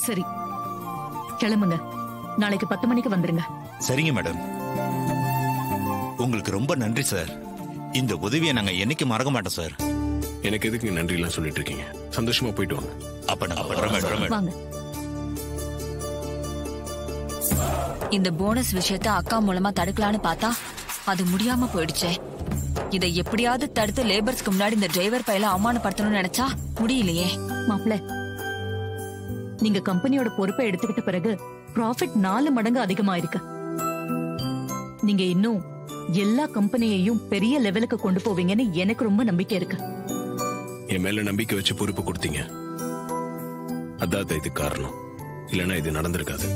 சரி, கிளம்புங்க. நாளைக்கு 10 மணிக்கு வந்துருங்க. சரிங்க மேடம். உங்களுக்கு ரொம்ப நன்றி சார். இந்த உதவியை நாங்க என்னைக்கு மறக்க மாட்டோம் சார். எனக்கு எதுக்கு நன்றி எல்லாம் சொல்லிட்டு இருக்கீங்க? சந்தோஷமா போயிட்டு வாங்க. அப்ப நான் வாங்க. இந்த போனஸ் விஷயத்த அக்கா மூலமா தடுக்கலான்னு பார்த்தா அது முடியாம போயிடுச்சே. இதை எப்படியாவது தடுத்து லேபர்ஸ்க்கு முன்னாடி இந்த டிரைவர் பையல அவமானப்படுத்தணும்னு நினைச்சா முடியலையே. மாப்ள, நீங்க கம்பெனியோட பொறுப்பை எடுத்துக்கிட்ட பிறகு ப்ராஃபிட் 4 மடங்கு அதிகமா இருக்கு. நீங்க இன்னும் எல்லா கம்பெனியையும் பெரிய லெவலுக்கு கொண்டு போவீங்கன்னு எனக்கு ரொம்ப நம்பிக்கை இருக்கு. என் மேல நம்பிக்கை வச்சு பொறுப்பு கொடுத்தீங்க. அதான் இது காரணம். இல்லைன்னா இது நடந்திருக்காது.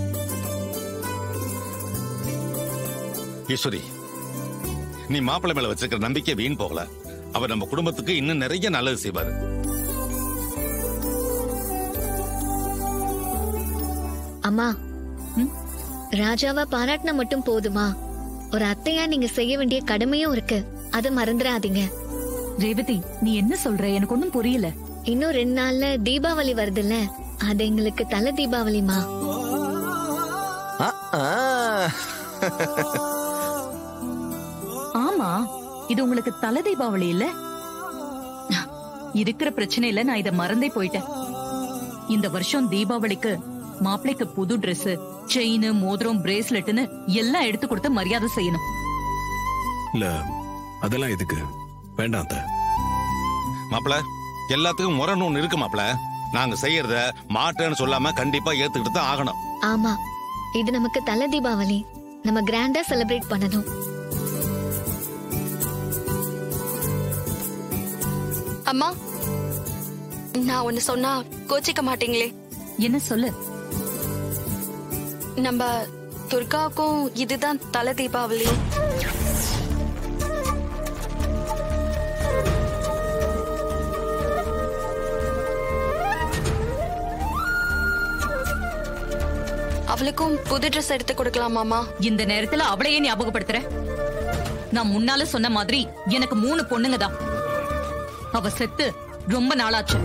ஈஸ்வரி, நீ மாப்பிள்ளை மேல வச்சிருக்கிற நம்பிக்கை வீண் போகல. அவர் நம்ம குடும்பத்துக்கு இன்னும் நிறைய நல்லது செய்வாரு. அம்மா, ராஜாவா பாராட்டினா மட்டும் போதுமா? ஒரு அத்தையா நீங்க செய்ய வேண்டிய கடமையும் இருக்கு. அதை மறந்துடாதீங்க. ரேவதி, நீ என்ன சொல்ற? எனக்கு ஒண்ணும் புரியல. இன்னும் 2 நாள்ல தீபாவளி வருதுல்ல, அது எங்களுக்கு தலை தீபாவளிமா. ஆமா, இது உங்களுக்கு தலை தீபாவளி இல்ல? இருக்கிற பிரச்சனையில நான் இத மறந்தே போயிட்டேன். இந்த வருஷம் தீபாவளிக்கு மாப்பிளைக்கு புது Dress, செயின், மோதிரம், பிரேஸ்லெட்னு எல்லாம் எடுத்து கொடுத்து மரியாதை செய்யணும். இல்ல, அதெல்லாம் எதுக்கு? வேண்டாம். மாப்பிள்ள, எல்லாத்துக்கும் முரண் ஒண்ணு இருக்கு மாப்பிள்ள. நாங்க செய்யறத மாட்டேன்னு சொல்லாம கண்டிப்பா ஏத்துக்கிட்டு தான் ஆகணும். ஆமா, இது நமக்கு தலை தீபாவளி. நம்ம கிராண்டா செலிப்ரேட் பண்ணணும். அம்மா, நான் ஒன்னு சொன்னா கோச்சிக்க மாட்டீங்களே? என்ன சொல்லு? நம்ம துர்காவுக்கும் இதுதான் தலை தீபாவளி. அவளுக்கும் புது ட்ரெஸ் எடுத்து கொடுக்கலாமாமா? இந்த நேரத்துல அவளையே ஞாபகப்படுத்துற? நான் முன்னால சொன்ன மாதிரி எனக்கு 3 பொண்ணுங்க தான். அவ செத்து ரொம்ப நாளாச்சு.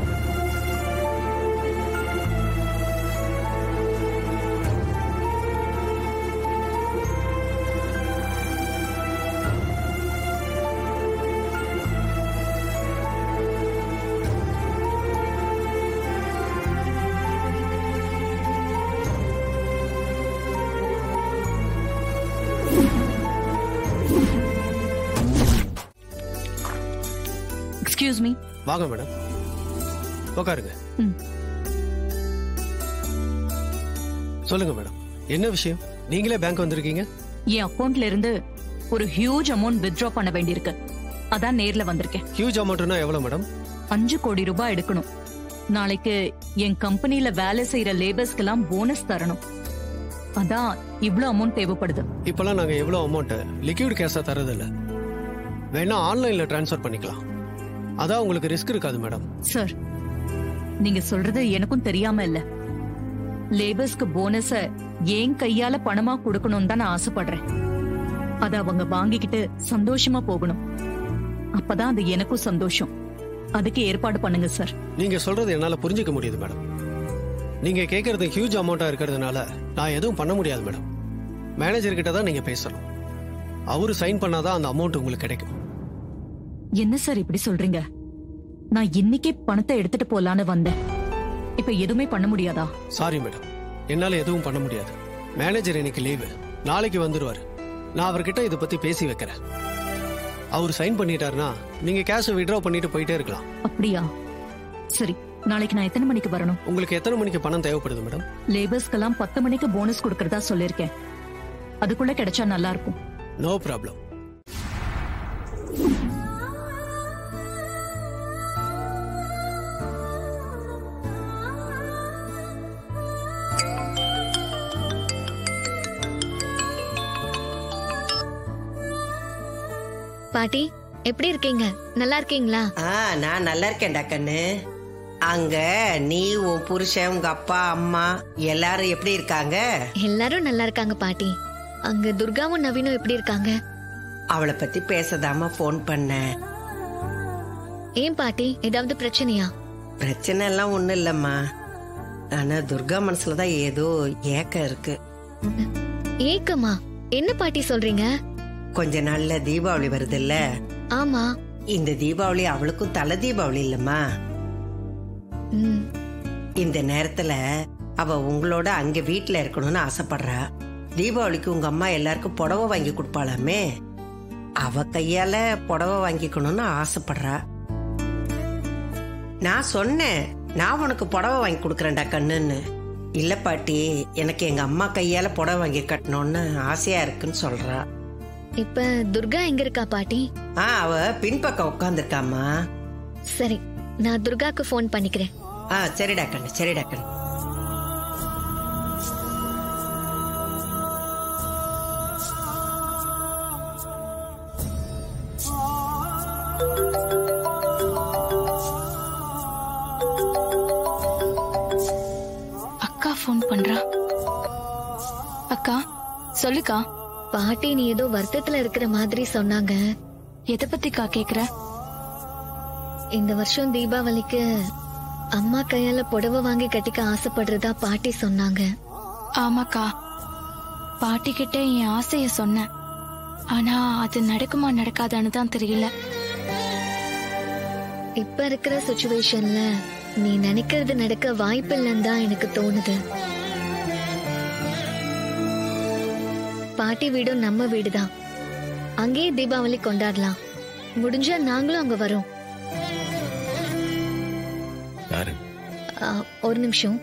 Excuse me. வாங்க மேடம், உட்காருங்க. சொல்லுங்க மேடம், என்ன விஷயம்? நீங்களே பேங்க் வந்திருக்கீங்க? என் அக்கவுண்ட்ல இருந்து ஒரு ஹியூஜ் அமௌண்ட் வித்ட்ரா பண்ண வேண்டியிருக்கு. அதான் நேர்ல வந்திருக்கேன். ஹியூஜ் அமௌண்ட்னா எவ்வளவு மேடம்? 5 கோடி ரூபாய் எடுக்கணும். நாளைக்கு என் கம்பெனில வேலை செய்யற லேபர்ஸ்க்கெல்லாம் போனஸ் தரணும். அதான் இவ்ளோ அமௌண்ட் தேவைப்படுது. இப்பெல்லாம் நாங்க எவ்வளவு அமௌண்ட் லிக்விட் கேஷா தரது இல்ல. வேணா ஆன்லைன்ல டிரான்ஸ்ஃபர் பண்ணிக்கலாம். அதான் உங்களுக்கு ரிஸ்க் இருக்காது மேடம். சார், நீங்க சொல்றது எனக்கும் தெரியாம இல்ல. லேபர்ஸ்க்கு போனஸ ஏன் கையால பணமா கொடுக்கணும்னு தான் நான் ஆசைப்படுறேன். அத அவங்க வாங்கிக்கிட்டு சந்தோஷமா போகணும். அப்பதான் அது எனக்கும் சந்தோஷம். அதுக்கு ஏற்பாடு பண்ணுங்க சார். நீங்க சொல்றது என்னால புரிஞ்சுக்க முடியுது மேடம். நீங்க கேக்குறது ஹியூஜ் அமௌண்டா இருக்கிறதுனால நான் எதுவும் பண்ண முடியாது மேடம். மேனேஜர் கிட்ட தான் நீங்க பேசணும். அவரு சைன் பண்ணாதான் அந்த அமௌண்ட் உங்களுக்கு கிடைக்கும். என்ன சார் இப்படி சொல்றீங்க? நான் இன்னைக்கே பணத்தை எடுத்துட்டு போலான்னு வந்தேன். இப்ப எதுவுமே பண்ண முடியாதா? சாரி மேடம், என்னால எதுவும் பண்ண முடியாது. மேனேஜர் இன்னைக்கு லீவு, நாளைக்கு வந்துருவாரு. நான் அவர்கிட்ட இதை பத்தி பேசி வைக்கிறேன். அவர் சைன் பண்ணிட்டாருன்னா நீங்க கேஷ் வித்ட்ரா பண்ணிட்டு போயிட்டே இருக்கலாம். அப்படியா? சரி, நாளைக்கு நான் எத்தனை மணிக்கு வரணும்? உங்களுக்கு எத்தனை மணிக்கு பணம் தேவைப்படுது மேடம்? லேபர்ஸ்க்கெல்லாம் 10 மணிக்கு போனஸ் கொடுக்கறதா சொல்லிருக்கேன். அதுக்குள்ள கிடைச்சா நல்லா இருக்கும். No problem. பாட்டி, எப்படி இருக்கீங்க? நல்லா இருக்கீங்களா? நான் நல்லா இருக்கேன்டா கண்ணு. அங்க நீ, உன் புருஷன், உங்க அப்பா, அம்மா எல்லாரும் எப்படி இருக்காங்க? எல்லாரும் நல்லா இருக்காங்க பாட்டி. அங்க துர்காவும் நவீனும் எப்படி இருக்காங்க? அவளை பத்தி பேசதாமா போன் பண்ணேன். ஏன் பாட்டி, ஏதாவது பிரச்சனையா? பிரச்சனை எல்லாம் ஒண்ணும் இல்லம்மா. ஆனா துர்கா மனசுலதான் ஏதோ ஏக்கம் இருக்கு. ஏக்கமா? என்ன பாட்டி சொல்றீங்க? கொஞ்ச நாள்ல தீபாவளி வருது இல்ல? ஆமா. இந்த தீபாவளி அவளுக்கும் தலை தீபாவளி இல்லம்மா. இந்த நேரத்துல அவ உங்களோட அங்க வீட்டுல இருக்கணும்னு ஆசைப்படுறா. தீபாவளிக்கு உங்க அம்மா எல்லாருக்கும் புடவை வாங்கி கொடுப்பாளாமே, அவ கையால புடவை வாங்கிக்கணும்னு ஆசைப்படுறா. நான் சொன்னேன், நான் உனக்கு புடவை வாங்கி கொடுக்கறேன்டா கண்ணுன்னு. இல்ல பாட்டி, எனக்கு எங்க அம்மா கையால புடவை வாங்கி கட்டணும்னு ஆசையா இருக்குன்னு சொல்றா. இப்ப துர்கா எங்க இருக்கா பாட்டி? அவ பின்பக்கம் உட்காந்துருக்காமா. சரி, நான் துர்காக்கு போன் பண்ணிக்கிறேன். சரிடா கண்ணு, சரிடா கண்ணு. அக்கா போன் பண்றா. அக்கா சொல்லுக்கா. பாட்டி நீ ஏதோ வருத்தத்துல இருக்கிற மாதிரி சொன்னாங்க. எதை பத்திக்கா கேக்குற? இந்த வருஷம் தீபாவளிக்கு அம்மா கையால புடவை வாங்கி கட்டிக்க ஆசைப்படுறதா பாட்டி சொன்னாங்க. ஆமாக்கா, பாட்டி கிட்ட என் ஆசைய சொன்னேன். ஆனா அது நடக்குமா நடக்காதான்னு தான் தெரியல. இப்ப இருக்கிற சிச்சுவேஷன்ல நீ நினைக்கிறது நடக்க வாய்ப்பில்லைன்னு தான் எனக்கு தோணுது. பாட்டி வீடும் நம்ம வீடுதான், அங்கேயே தீபாவளி கொண்டாடலாம். முடிஞ்சா நாங்களும் அங்க வரோம். யாரு? ஒரு நிமிஷம்.